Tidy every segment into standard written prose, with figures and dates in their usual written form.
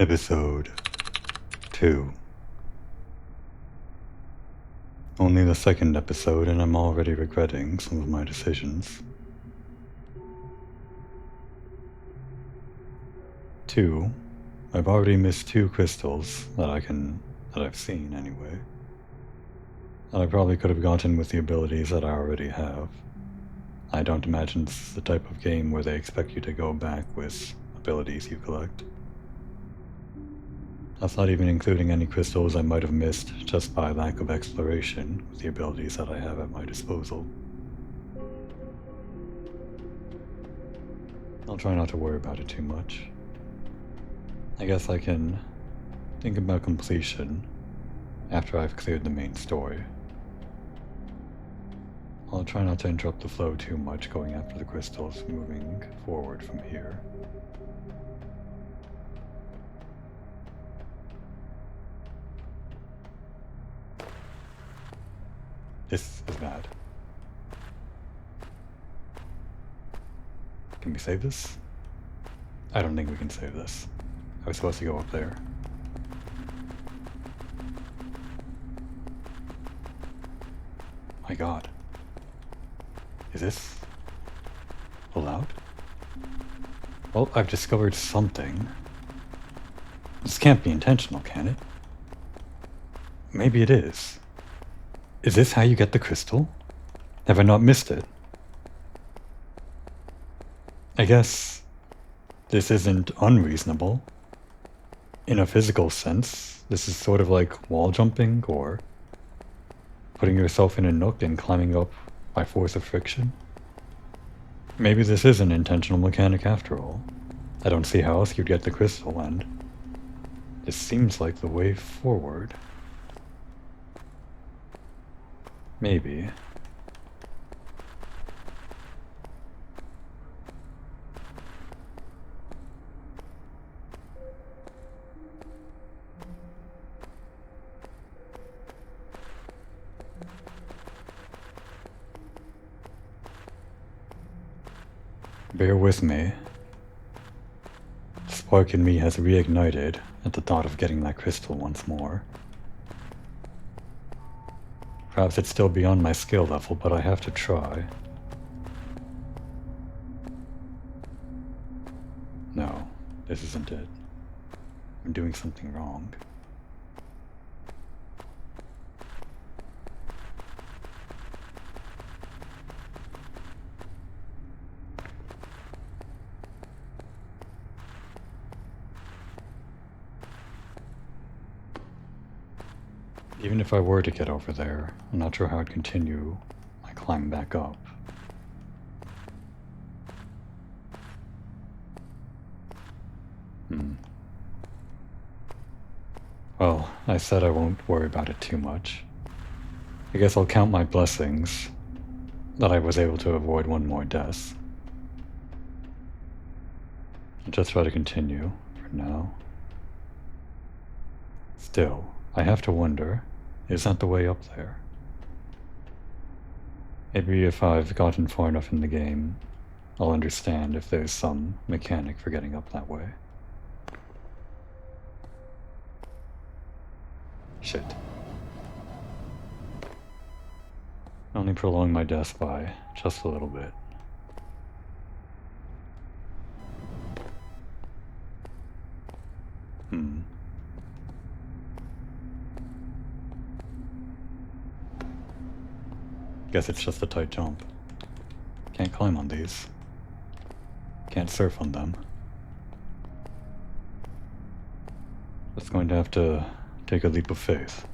Episode 2. Only the second episode, and I'm already regretting some of my decisions. 2. I've already missed 2 crystals that I've seen anyway. That I probably could have gotten with the abilities that I already have. I don't imagine this is the type of game where they expect you to go back with abilities you collect. That's not even including any crystals I might have missed just by lack of exploration with the abilities that I have at my disposal. I'll try not to worry about it too much. I guess I can think about completion after I've cleared the main story. I'll try not to interrupt the flow too much going after the crystals moving forward from here. This is bad. Can we save this? I don't think we can save this. I was supposed to go up there. My god. Is this allowed? Well, I've discovered something. This can't be intentional, can it? Maybe it is. Is this how you get the crystal? Have I not missed it? I guess this isn't unreasonable. In a physical sense, this is sort of like wall jumping or putting yourself in a nook and climbing up by force of friction. Maybe this is an intentional mechanic after all. I don't see how else you'd get the crystal, and this seems like the way forward. Maybe. Bear with me. The spark in me has reignited at the thought of getting that crystal once more. Perhaps it's still beyond my skill level, but I have to try. No, this isn't it. I'm doing something wrong. Even if I were to get over there, I'm not sure how I'd continue my climb back up. Well, I said I won't worry about it too much. I guess I'll count my blessings that I was able to avoid one more death. I'll just try to continue for now. Still, I have to wonder, is that the way up there? Maybe if I've gotten far enough in the game, I'll understand if there's some mechanic for getting up that way. Shit. Only prolong my death by just a little bit. Guess it's just a tight jump. Can't climb on these. Can't surf on them. Just going to have to take a leap of faith.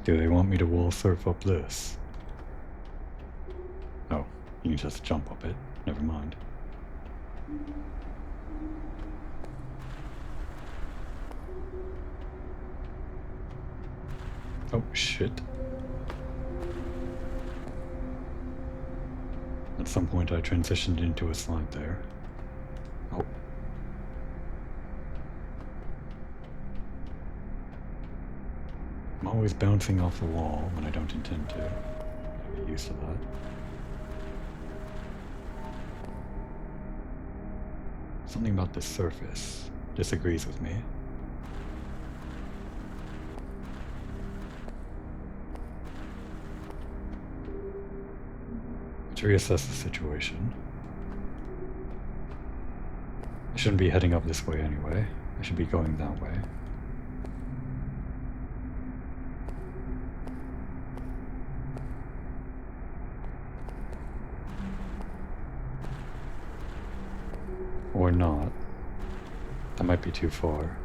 Do they want me to wall surf up this? Oh, you can just jump up it. Never mind. Oh, shit. At some point I transitioned into a slide there. Oh. I'm always bouncing off the wall when I don't intend to. I get used to that. Something about this surface disagrees with me. To reassess the situation. I shouldn't be heading up this way anyway. I should be going that way. Or not. That might be too far.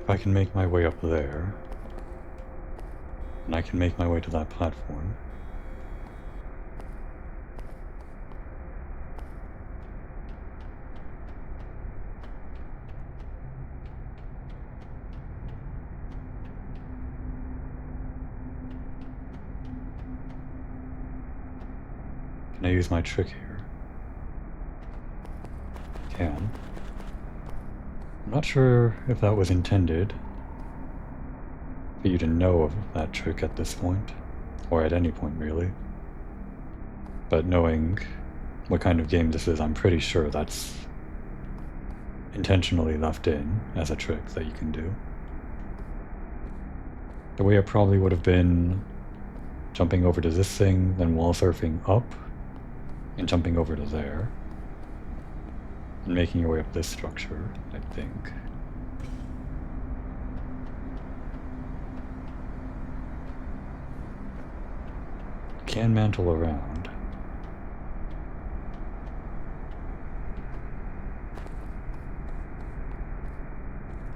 If I can make my way up there, and I can make my way to that platform, can I use my trick here? Can. I'm not sure if that was intended for you to know of that trick at this point, or at any point really. But knowing what kind of game this is, I'm pretty sure that's intentionally left in as a trick that you can do. The way it probably would have been jumping over to this thing, then wall surfing up, and jumping over to there, and making your way up this structure, I think. Can mantle around.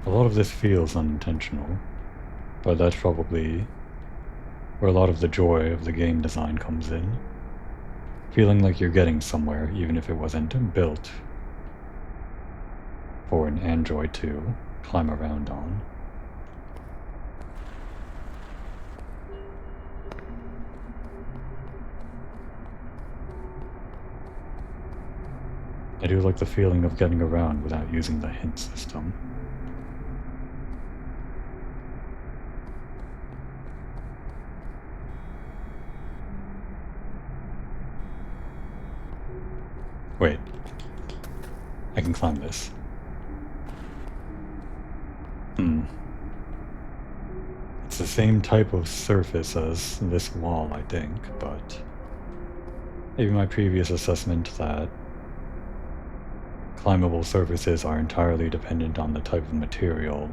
A lot of this feels unintentional, but that's probably where a lot of the joy of the game design comes in. Feeling like you're getting somewhere, even if it wasn't built for an android to climb around on. I do like the feeling of getting around without using the hint system. Wait. I can climb this. It's the same type of surface as this wall, I think, but maybe my previous assessment that climbable surfaces are entirely dependent on the type of material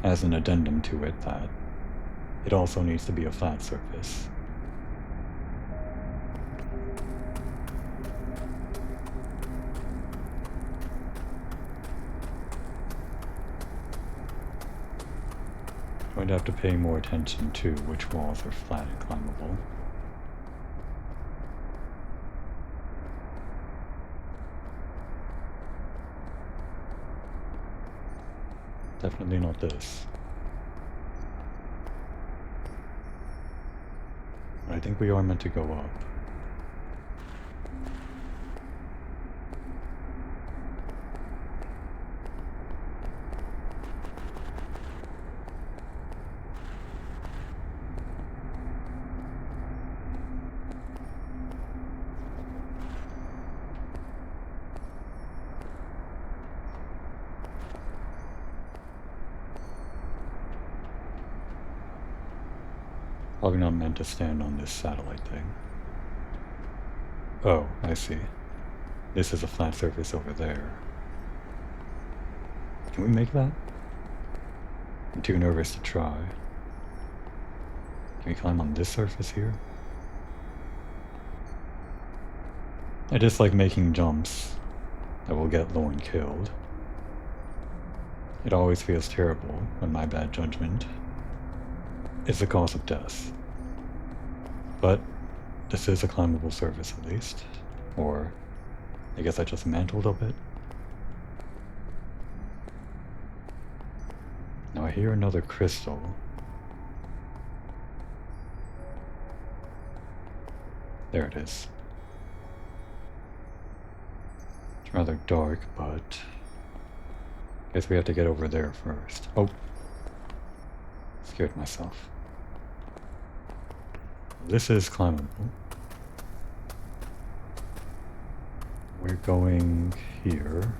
as an addendum to it, that it also needs to be a flat surface. I'm going to have to pay more attention to which walls are flat and climbable. Definitely not this. But I think we are meant to go up. Probably not meant to stand on this satellite thing. Oh, I see. This is a flat surface over there. Can we make that? I'm too nervous to try. Can we climb on this surface here? I dislike making jumps that will get Lorn killed. It always feels terrible when my bad judgment is the cause of death. But this is a climbable surface at least. Or I guess I just mantled a bit. Now I hear another crystal. There it is. It's rather dark, but I guess we have to get over there first. Oh, scared myself. This is climbable. We're going here.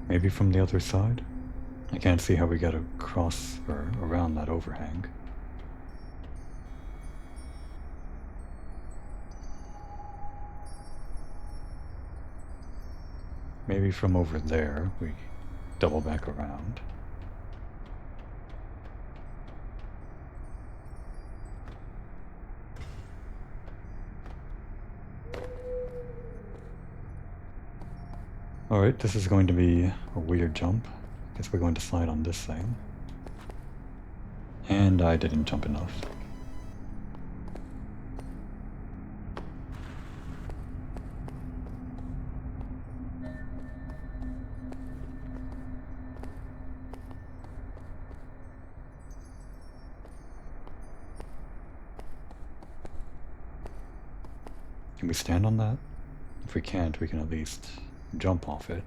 Maybe from the other side? I can't see how we get across or around that overhang. Maybe from over there we double back around. Alright, this is going to be a weird jump. Guess we're going to slide on this thing. And I didn't jump enough. Can we stand on that? If we can't, we can at least jump off it.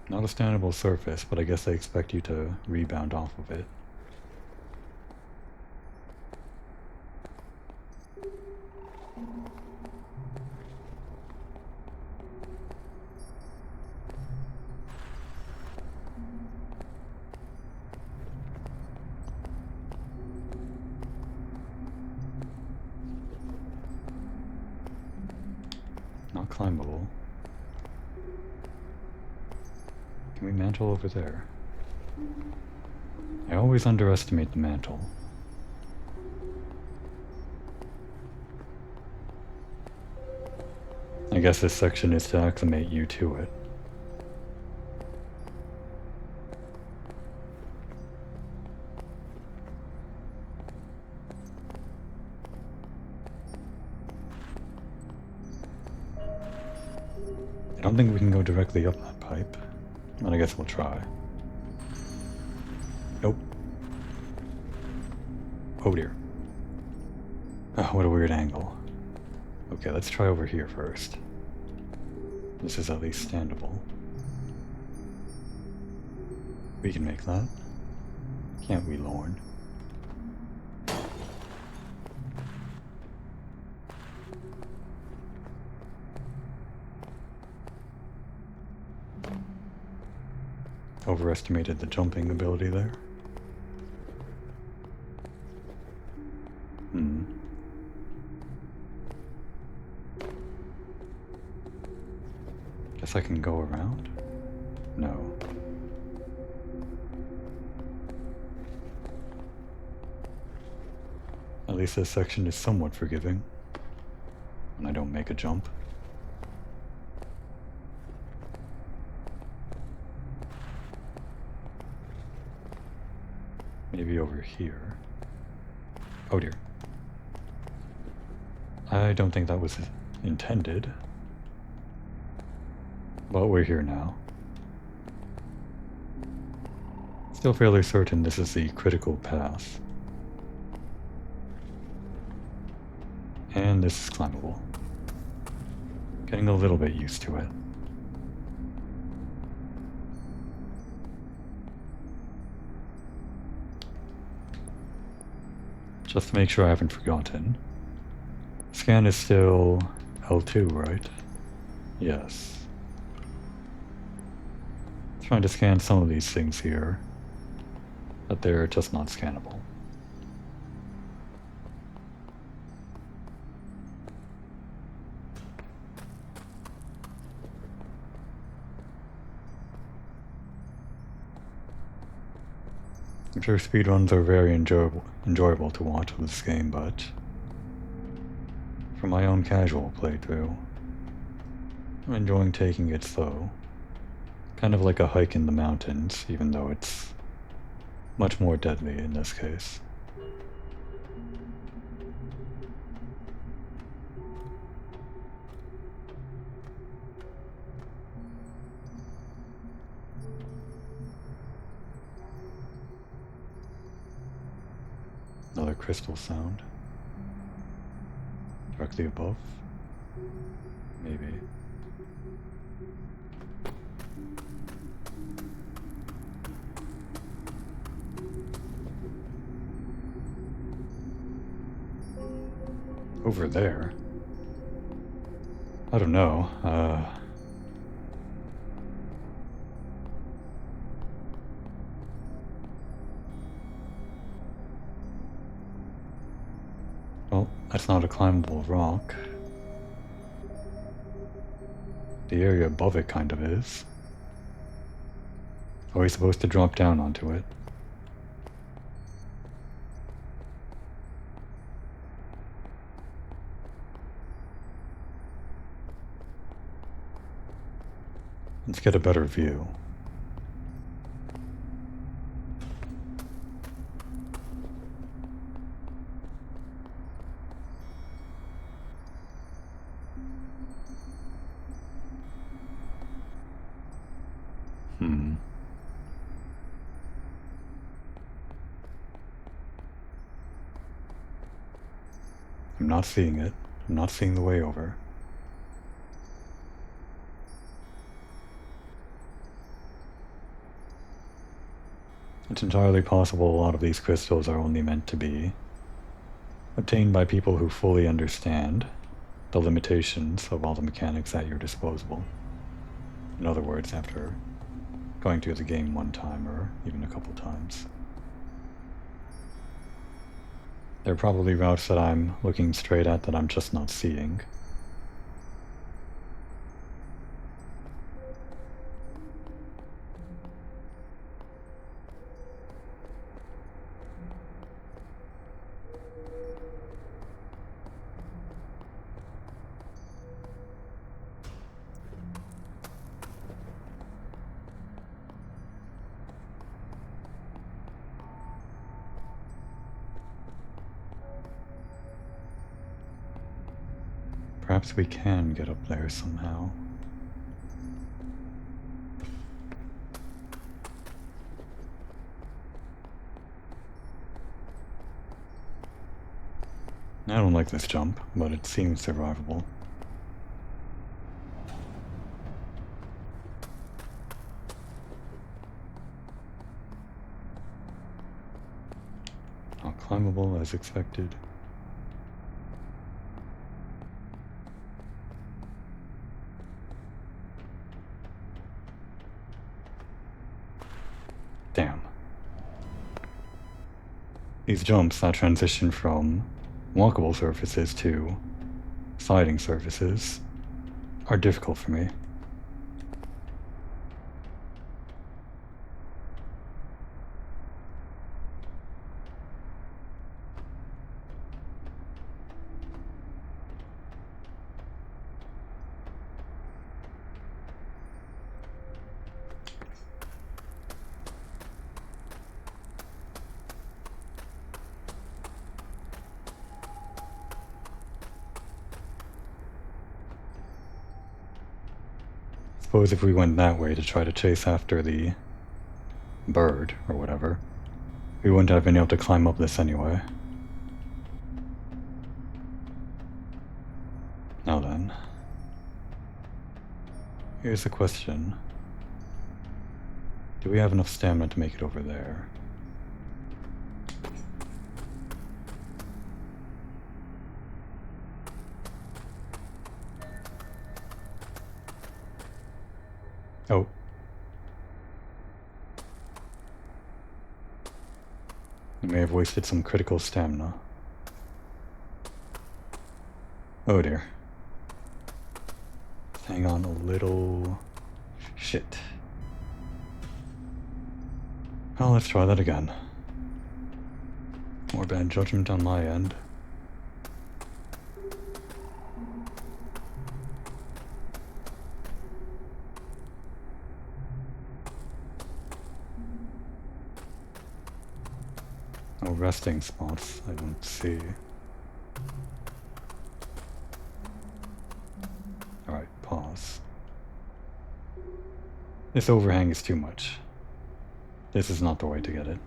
Not a standable surface, but I guess they expect you to rebound off of it. Not climbable. Can we mantle over there? I always underestimate the mantle. I guess this section is to acclimate you to it. I don't think we can go directly up that pipe, but I guess we'll try. Nope. Oh dear. Oh, what a weird angle. Okay, let's try over here first. This is at least standable. We can make that. Can't we, Lorn? Overestimated the jumping ability there. Guess I can go around? No. At least this section is somewhat forgiving. And I don't make a jump. Maybe over here. Oh dear. I don't think that was intended. But we're here now. Still fairly certain this is the critical path. And this is climbable. Getting a little bit used to it. Just to make sure I haven't forgotten. Scan is still L2, right? Yes. Trying to scan some of these things here, but they're just not scannable. I'm sure speedruns are very enjoyable to watch with this game, but for my own casual playthrough, I'm enjoying taking it slow. Kind of like a hike in the mountains, even though it's much more deadly in this case. Another crystal sound. Directly above? Maybe. Over there? I don't know. Well, that's not a climbable rock. The area above it kind of is. Are we supposed to drop down onto it? Let's get a better view. I'm not seeing it. I'm not seeing the way over. It's entirely possible a lot of these crystals are only meant to be obtained by people who fully understand the limitations of all the mechanics at your disposal. In other words, after going through the game one time or even a couple times. There are probably routes that I'm looking straight at that I'm just not seeing. Perhaps we can get up there somehow. I don't like this jump, but it seems survivable. Not climbable as expected. Damn. These jumps that transition from walkable surfaces to sliding surfaces are difficult for me. Suppose if we went that way to try to chase after the bird, or whatever, we wouldn't have been able to climb up this anyway. Now then. Here's the question. Do we have enough stamina to make it over there? Oh. We may have wasted some critical stamina. Oh dear. Hang on a little... Shit. Well, let's try that again. More bad judgment on my end. No resting spots, I don't see. Alright, pause. This overhang is too much. This is not the way to get it.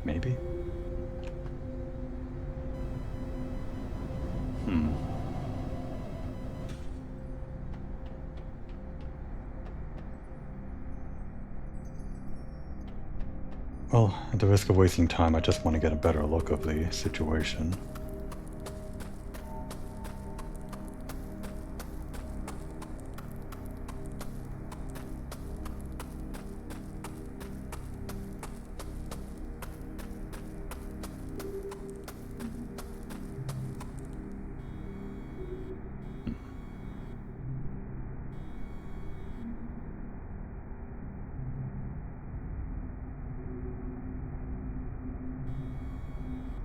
Maybe? Well, at the risk of wasting time, I just want to get a better look of the situation.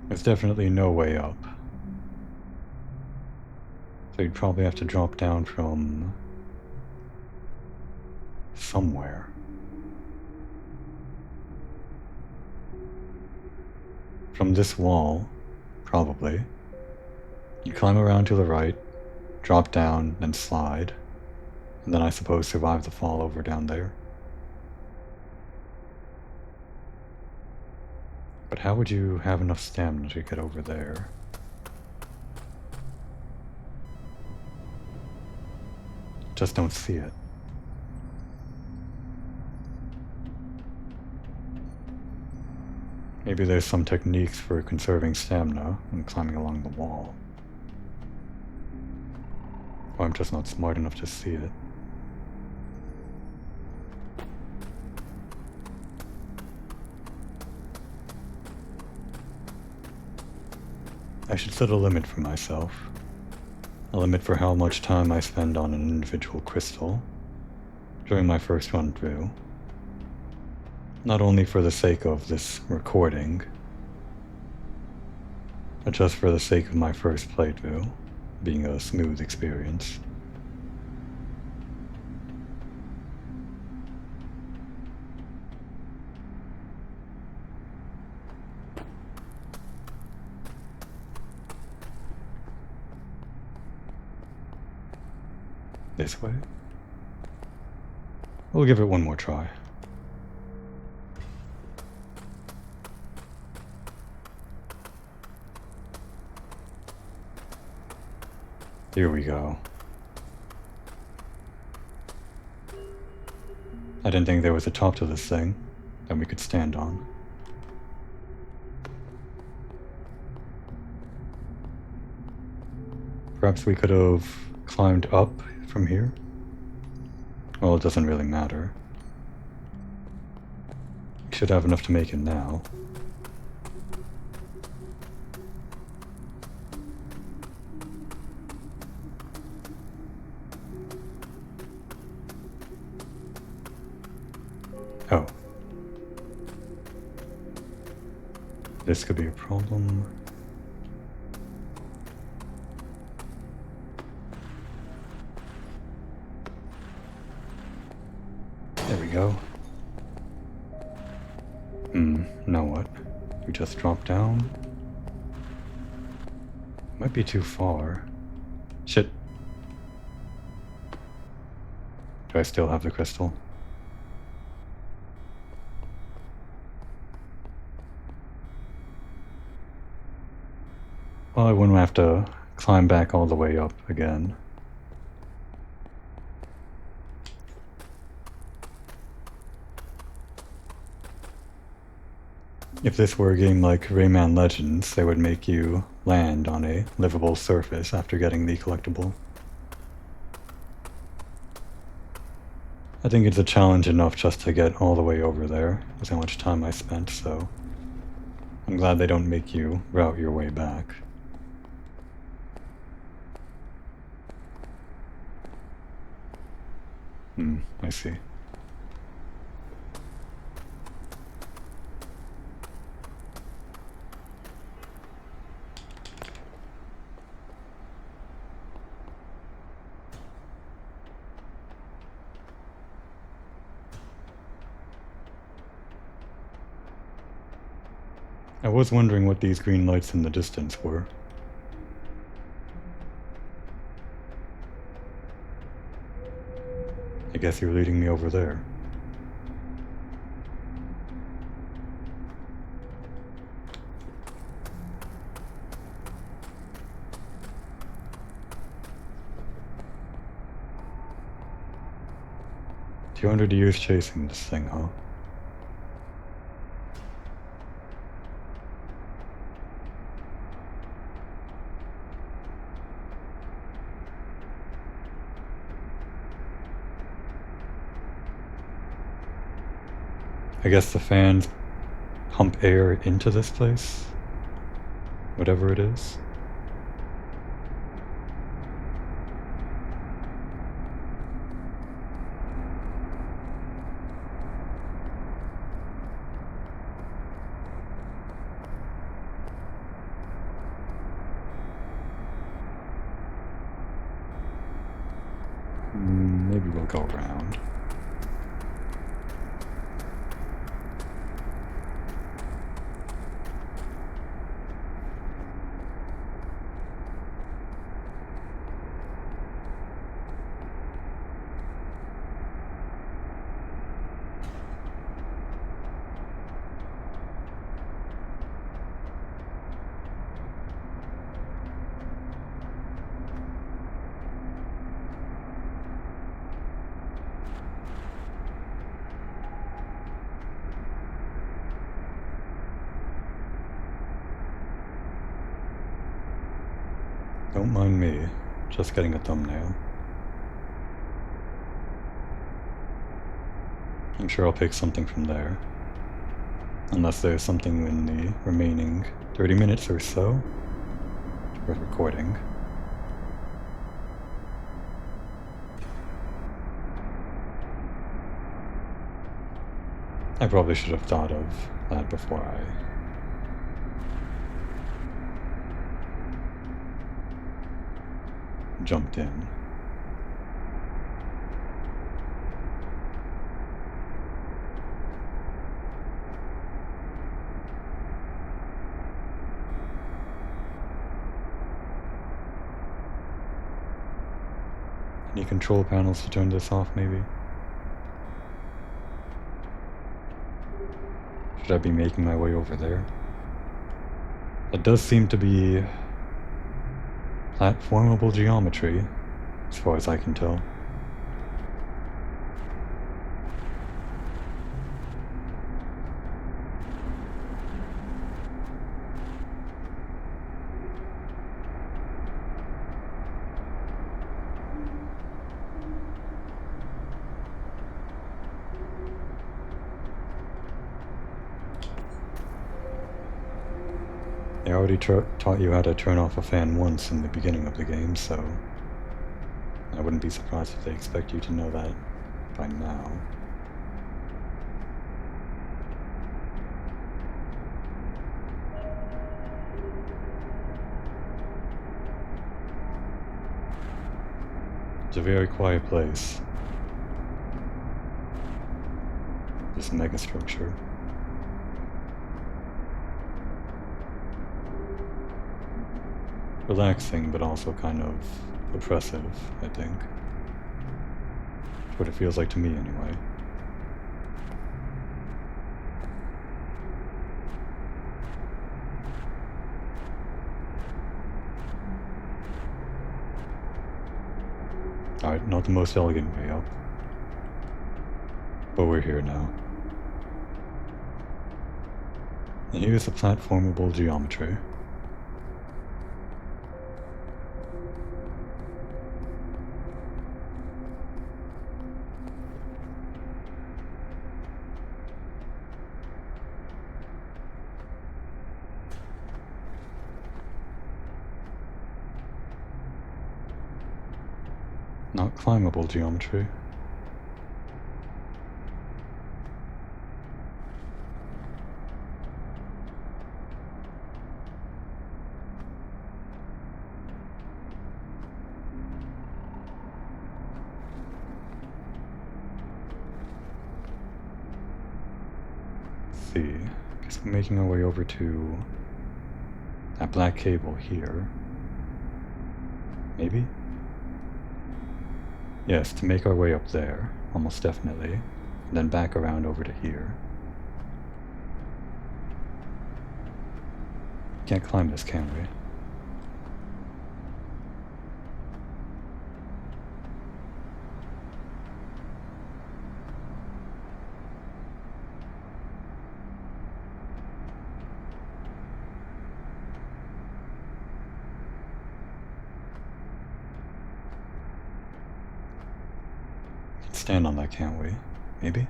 There's definitely no way up. So you'd probably have to drop down from... somewhere. From this wall, probably. You climb around to the right, drop down, then slide. And then I suppose survive the fall over down there. But how would you have enough stamina to get over there? Just don't see it. Maybe there's some techniques for conserving stamina when climbing along the wall. Or I'm just not smart enough to see it. I should set a limit for myself. A limit for how much time I spend on an individual crystal during my first run through. Not only for the sake of this recording, but just for the sake of my first playthrough being a smooth experience. This way? We'll give it one more try. Here we go. I didn't think there was a top to this thing that we could stand on. Perhaps we could have climbed up from here? Well, it doesn't really matter. We should have enough to make it now. Oh. This could be a problem. There we go. Now what? We just drop down? Might be too far. Shit. Do I still have the crystal? Well, I wouldn't have to climb back all the way up again. If this were a game like Rayman Legends, they would make you land on a livable surface after getting the collectible. I think it's a challenge enough just to get all the way over there. That's how much time I spent, so I'm glad they don't make you route your way back. I see. I was wondering what these green lights in the distance were. I guess you're leading me over there. $200 chasing this thing, huh? I guess the fans pump air into this place? Whatever it is. Maybe we'll go around. Don't mind me, just getting a thumbnail. I'm sure I'll pick something from there. Unless there's something in the remaining 30 minutes or so for recording. I probably should have thought of that before I jumped in. Any control panels to turn this off, maybe? Should I be making my way over there? It does seem to be platformable geometry, as far as I can tell. They already taught you how to turn off a fan once in the beginning of the game, so I wouldn't be surprised if they expect you to know that by now. It's a very quiet place. This megastructure. Relaxing, but also kind of oppressive, I think. That's what it feels like to me, anyway. Alright, not the most elegant way up. But we're here now. And here's the platformable geometry. Not climbable geometry. Let's see. Guess we're making our way over to that black cable here. Maybe? Yes, to make our way up there, almost definitely. And then back around over to here. Can't climb this, can we? Stand on that, can't we? Maybe?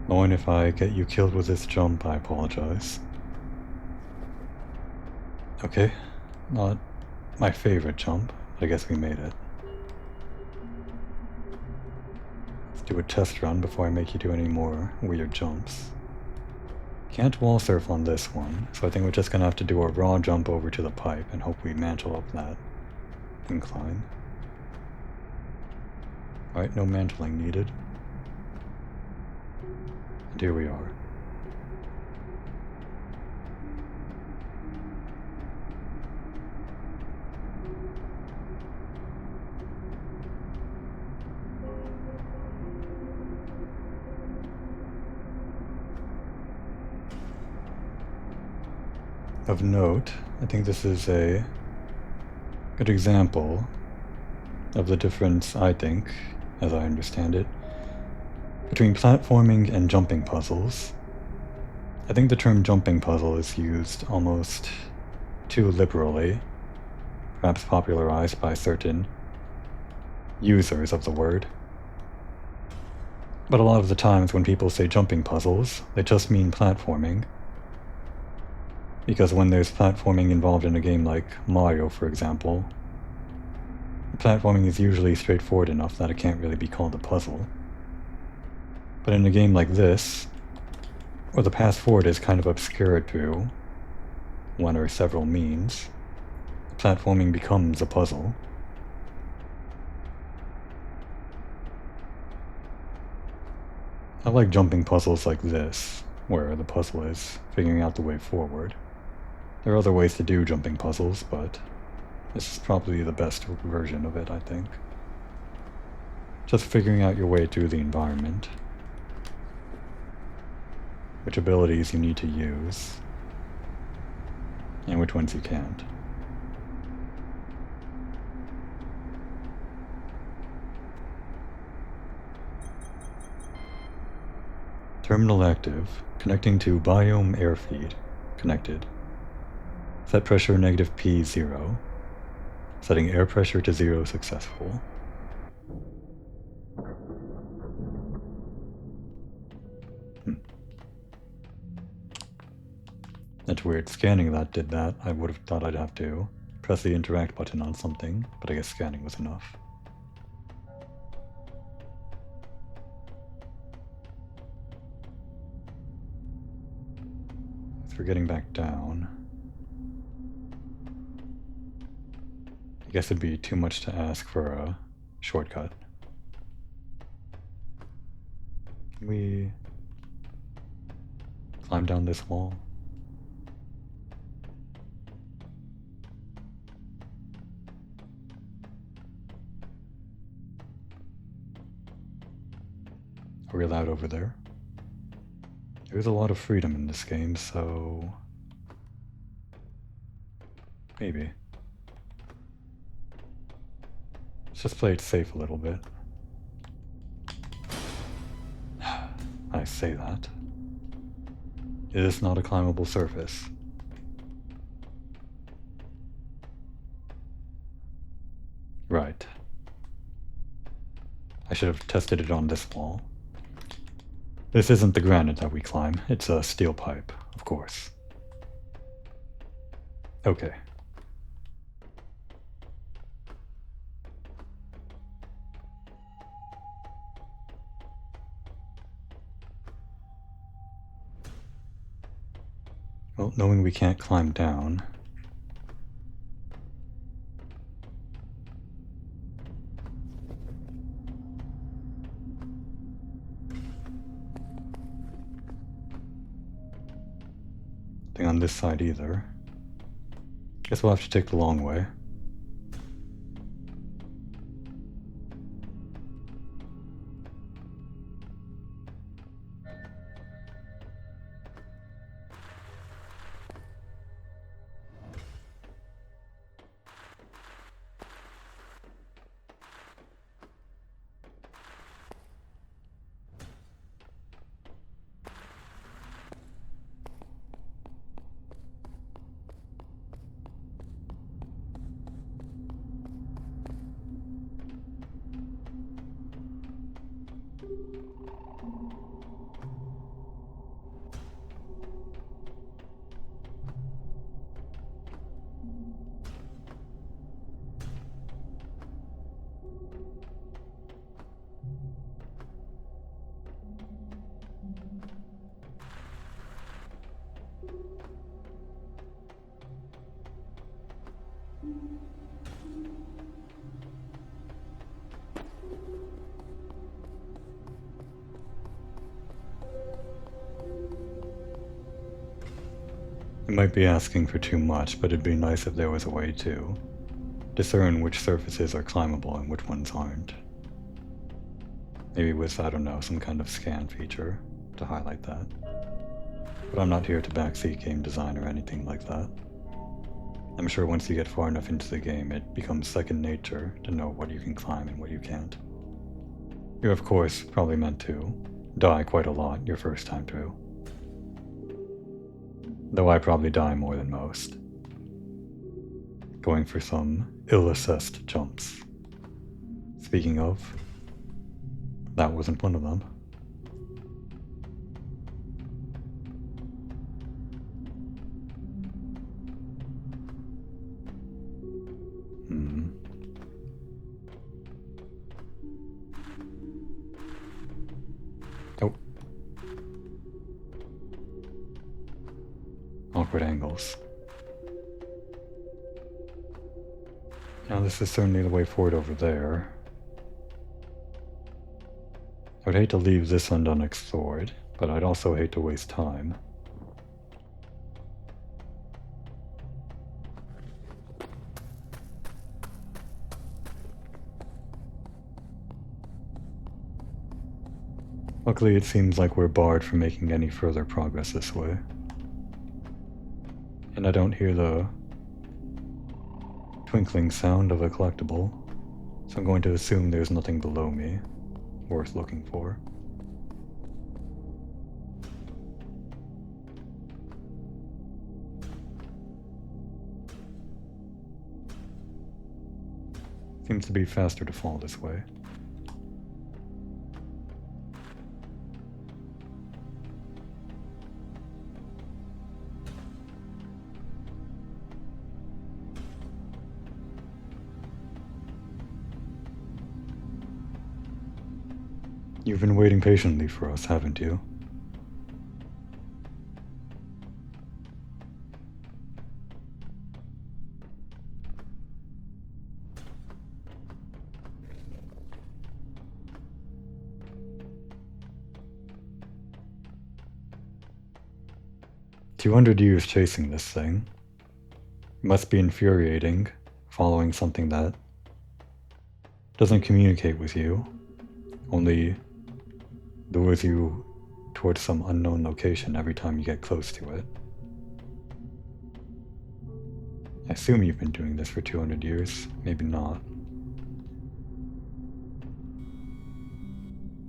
Lorn, if I get you killed with this jump, I apologize. Okay, not my favorite jump, but I guess we made it. Let's do a test run before I make you do any more weird jumps. Can't wall surf on this one, so I think we're just gonna have to do a raw jump over to the pipe and hope we mantle up that incline. Alright, no mantling needed. And here we are. Of note, I think this is a good example of the difference, I think, as I understand it, between platforming and jumping puzzles. I think the term jumping puzzle is used almost too liberally, perhaps popularized by certain users of the word. But a lot of the times when people say jumping puzzles, they just mean platforming. Because when there's platforming involved in a game like Mario, for example, platforming is usually straightforward enough that it can't really be called a puzzle. But in a game like this, where the path forward is kind of obscured through one or several means, platforming becomes a puzzle. I like jumping puzzles like this, where the puzzle is figuring out the way forward. There are other ways to do jumping puzzles, but this is probably the best version of it, I think. Just figuring out your way through the environment. Which abilities you need to use, and which ones you can't. Terminal active. Connecting to biome air feed. Connected. Set pressure negative P0. Setting air pressure to 0 successful. That's weird. Scanning that did that. I would have thought I'd have to press the interact button on something, but I guess scanning was enough. As we're getting back down, I guess it'd be too much to ask for a shortcut. Can we climb down this wall? Are we allowed over there? There's a lot of freedom in this game, so maybe. Let's just play it safe a little bit. I say that. It is not a climbable surface. Right. I should have tested it on this wall. This isn't the granite that we climb, it's a steel pipe, of course. Okay. Well, knowing we can't climb down, nothing on this side either. Guess we'll have to take the long way. It might be asking for too much, but it'd be nice if there was a way to discern which surfaces are climbable and which ones aren't. Maybe with, I don't know, some kind of scan feature to highlight that. But I'm not here to backseat game design or anything like that. I'm sure once you get far enough into the game, it becomes second nature to know what you can climb and what you can't. You're of course probably meant to die quite a lot your first time through. Though I probably die more than most. Going for some ill-assessed jumps. Speaking of, that wasn't one of them. Oh. Awkward angles. Now this is certainly the way forward over there. I would hate to leave this end unexplored, but I'd also hate to waste time. Luckily, it seems like we're barred from making any further progress this way. And I don't hear the twinkling sound of a collectible, so I'm going to assume there's nothing below me worth looking for. Seems to be faster to fall this way. You've been waiting patiently for us, haven't you? "200 years chasing this thing. It must be infuriating, following something that doesn't communicate with you, only lures you towards some unknown location every time you get close to it. I assume you've been doing this for 200 years, maybe not.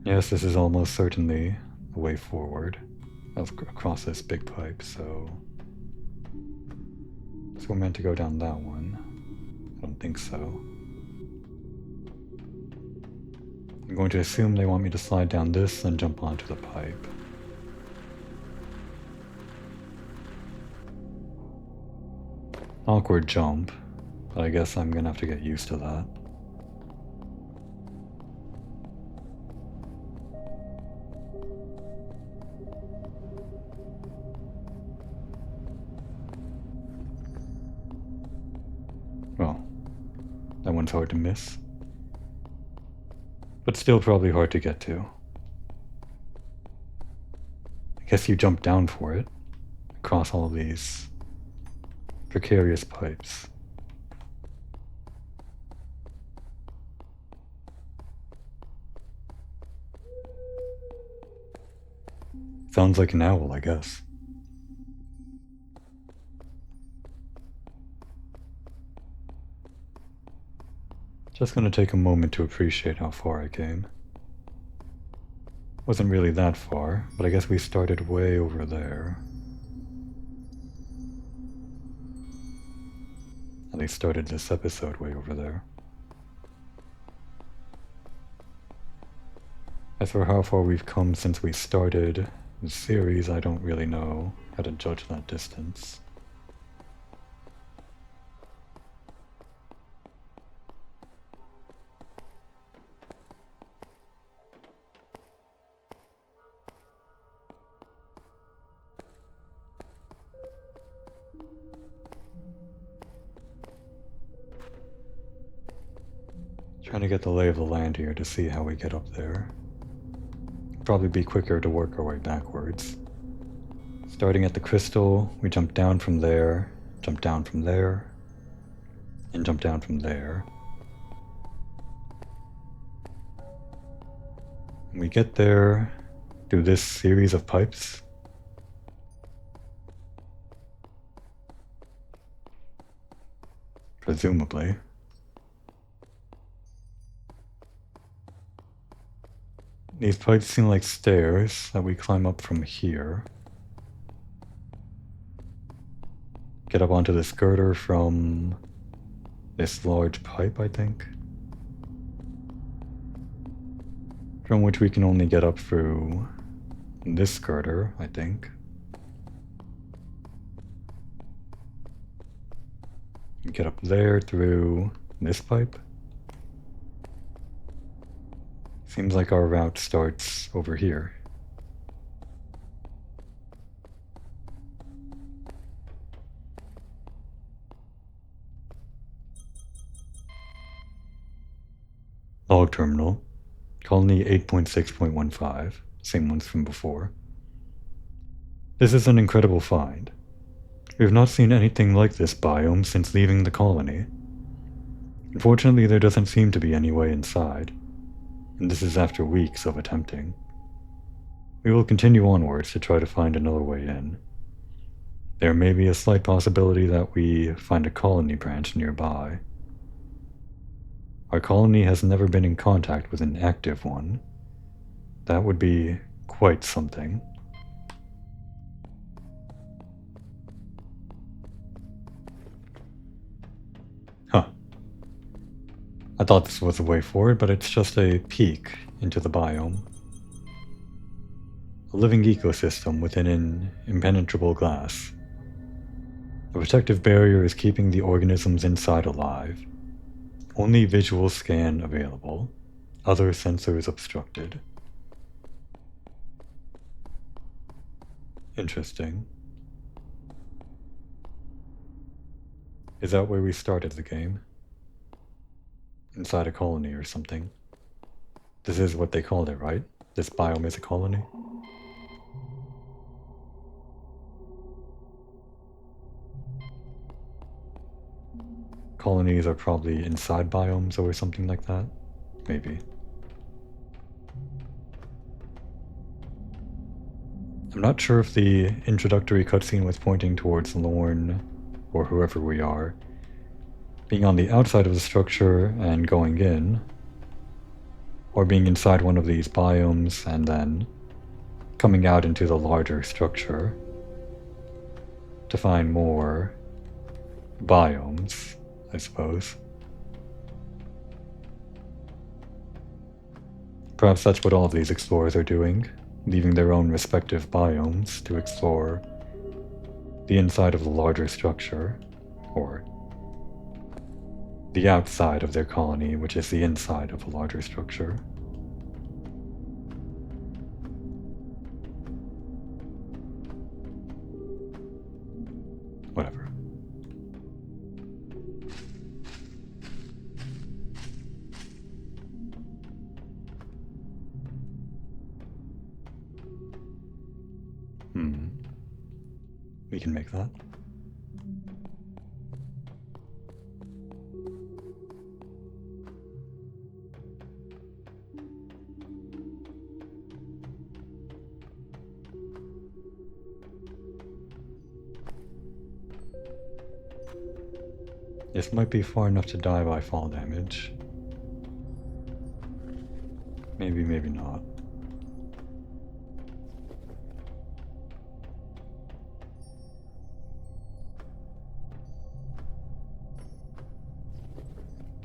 Yes, this is almost certainly the way forward across this big pipe, so we're meant to go down that one. I don't think so. I'm going to assume they want me to slide down this and jump onto the pipe. Awkward jump, but I guess I'm gonna have to get used to that. Well, that one's hard to miss. But still probably hard to get to. I guess you jump down for it, across all these precarious pipes. Sounds like an owl, I guess. Just gonna take a moment to appreciate how far I came. Wasn't really that far, but I guess we started way over there. At least started this episode way over there. As for how far we've come since we started the series, I don't really know how to judge that distance. Trying to get the lay of the land here to see how we get up there. Probably be quicker to work our way backwards. Starting at the crystal, we jump down from there, jump down from there, and jump down from there. When we get there, do this series of pipes. Presumably. These pipes seem like stairs that we climb up from here. Get up onto this girder from this large pipe, I think. From which we can only get up through this girder, I think. Get up there through this pipe. Seems like our route starts over here. Log terminal. Colony 8.6.15. Same ones from before. This is an incredible find. We have not seen anything like this biome since leaving the colony. Unfortunately, there doesn't seem to be any way inside. And this is after weeks of attempting. We will continue onwards to try to find another way in. There may be a slight possibility that we find a colony branch nearby. Our colony has never been in contact with an active one. That would be quite something. Huh. I thought this was the way forward, but it's just a peek into the biome. A living ecosystem within an impenetrable glass. The protective barrier is keeping the organisms inside alive. Only visual scan available. Other sensors obstructed. Interesting. Is that where we started the game? Inside a colony or something? This is what they called it, right? This biome is a colony? Colonies are probably inside biomes or something like that? Maybe. I'm not sure if the introductory cutscene was pointing towards Lorn, or whoever we are, being on the outside of the structure and going in, or being inside one of these biomes and then coming out into the larger structure to find more biomes, I suppose. Perhaps that's what all of these explorers are doing, leaving their own respective biomes to explore the inside of the larger structure, or the outside of their colony, which is the inside of a larger structure. Whatever. We can make that. This might be far enough to die by fall damage. Maybe, maybe not.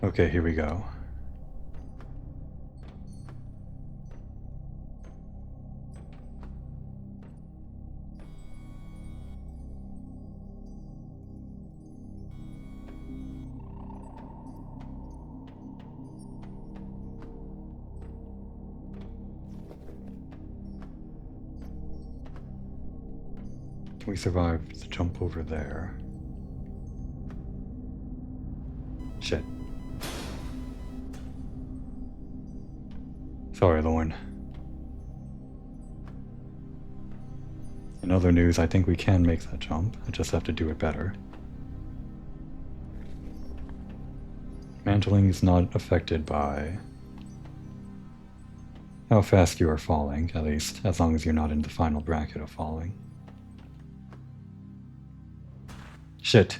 Okay, here we go. We survived the jump over there. Shit. Sorry, Lorn. In other news, I think we can make that jump. I just have to do it better. Mantling is not affected by how fast you are falling, at least, as long as you're not in the final bracket of falling. Shit.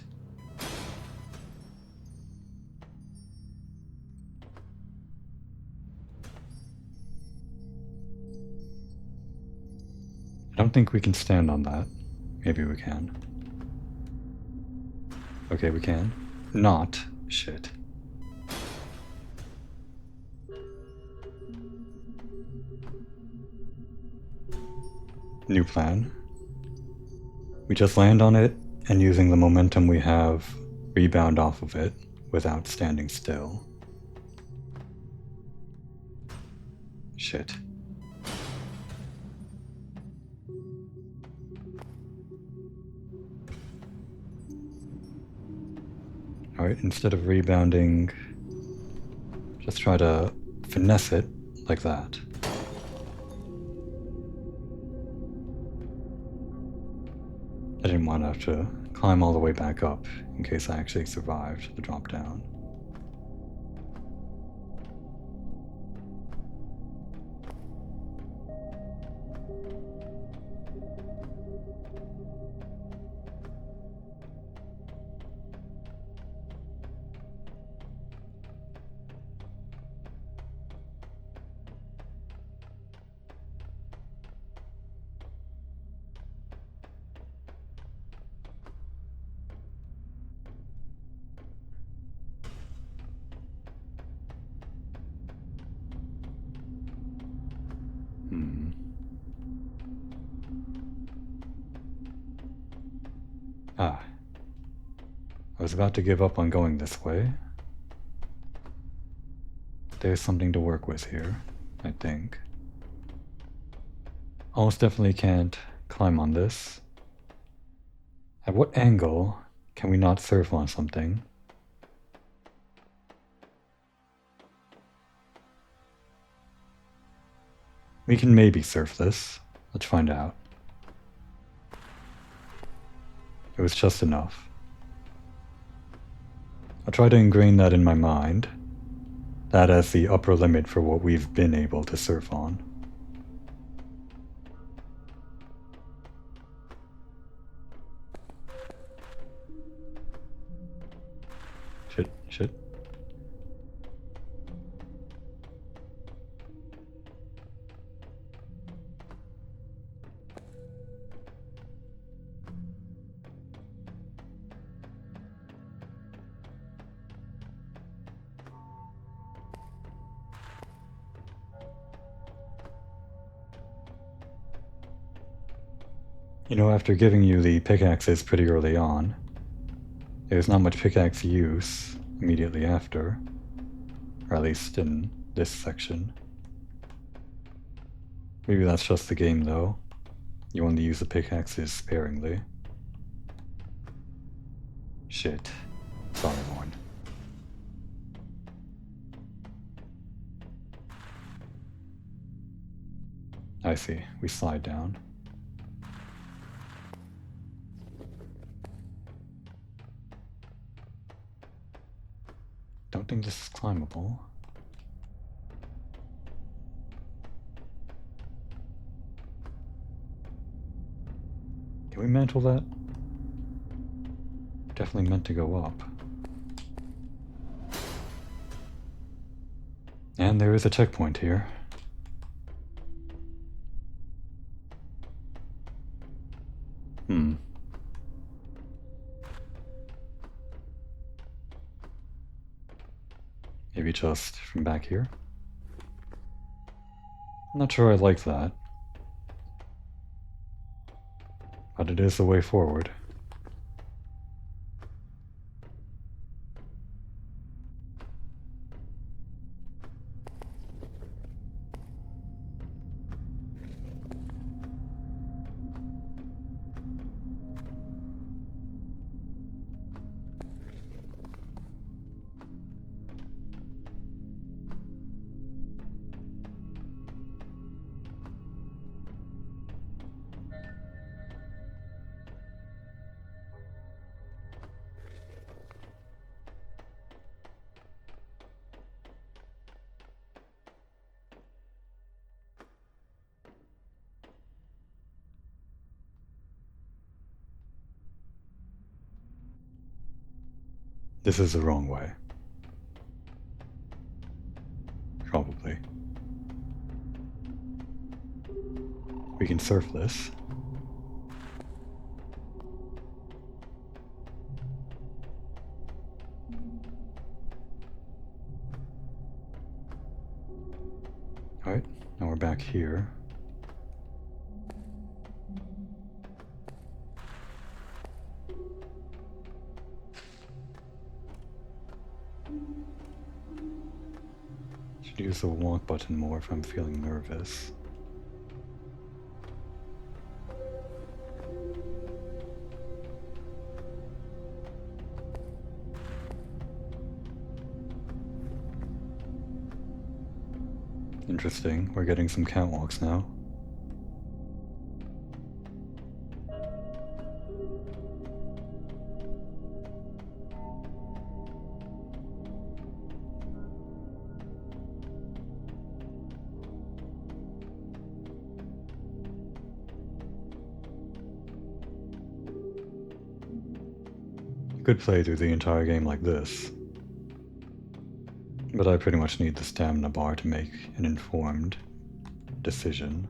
I don't think we can stand on that. Maybe we can. Okay, we can. Not. Shit. New plan. We just land on it, and using the momentum we have, rebound off of it without standing still. Shit. Alright, instead of rebounding, just try to finesse it like that. I didn't want to have to climb all the way back up in case I actually survived the drop down. Ah. I was about to give up on going this way. There's something to work with here, I think. Almost definitely can't climb on this. At what angle can we not surf on something? We can maybe surf this. Let's find out. It was just enough. I'll try to ingrain that in my mind. That as the upper limit for what we've been able to surf on. Shit. You know, after giving you the pickaxes pretty early on, there's not much pickaxe use immediately after, or at least in this section. Maybe that's just the game though. You want to use the pickaxes sparingly. Shit. Sorry, Lorn. I see. We slide down. Don't think this is climbable. Can we mantle that? Definitely meant to go up. And there is a checkpoint here. Maybe just from back here? I'm not sure I like that. But it is the way forward. This is the wrong way. Probably. We can surf this. Alright, now we're back here. Should use the walk button more if I'm feeling nervous. Interesting, we're getting some catwalks now. You could play through the entire game like this. But I pretty much need the stamina bar to make an informed decision.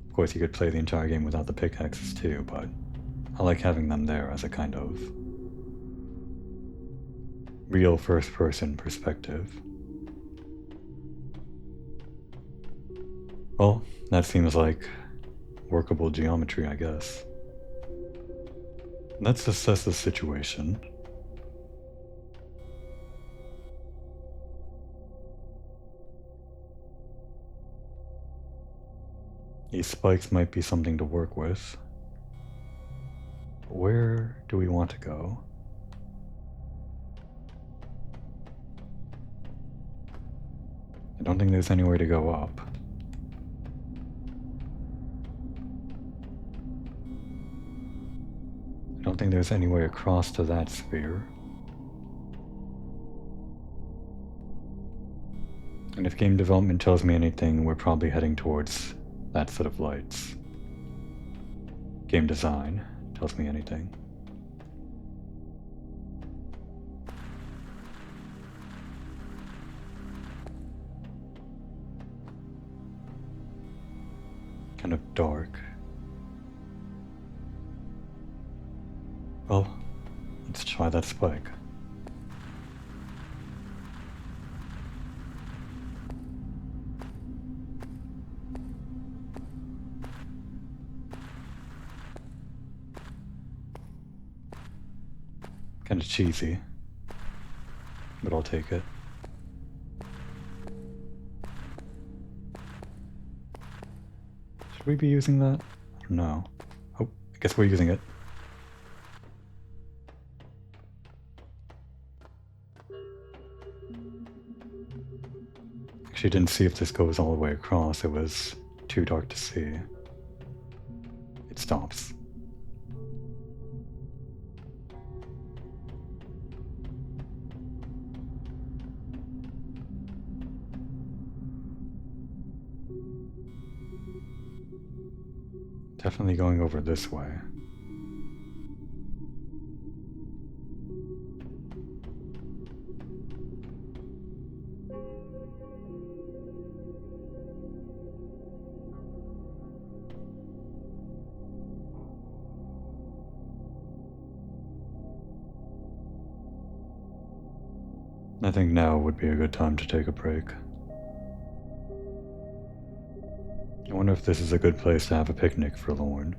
Of course, you could play the entire game without the pickaxes too, but I like having them there as a kind of real first-person perspective. Well, that seems like workable geometry, I guess. Let's assess the situation. These spikes might be something to work with. Where do we want to go? I don't think there's anywhere to go up. I don't think there's any way across to that sphere. And if game development tells me anything, we're probably heading towards that set of lights. Game design tells me anything. Kind of dark. Well, let's try that spike. Kind of cheesy, but I'll take it. Should we be using that? I don't know. Oh, I guess we're using it. Actually didn't see if this goes all the way across. It was too dark to see. It stops. Definitely going over this way. I think now would be a good time to take a break. I wonder if this is a good place to have a picnic for Lorn.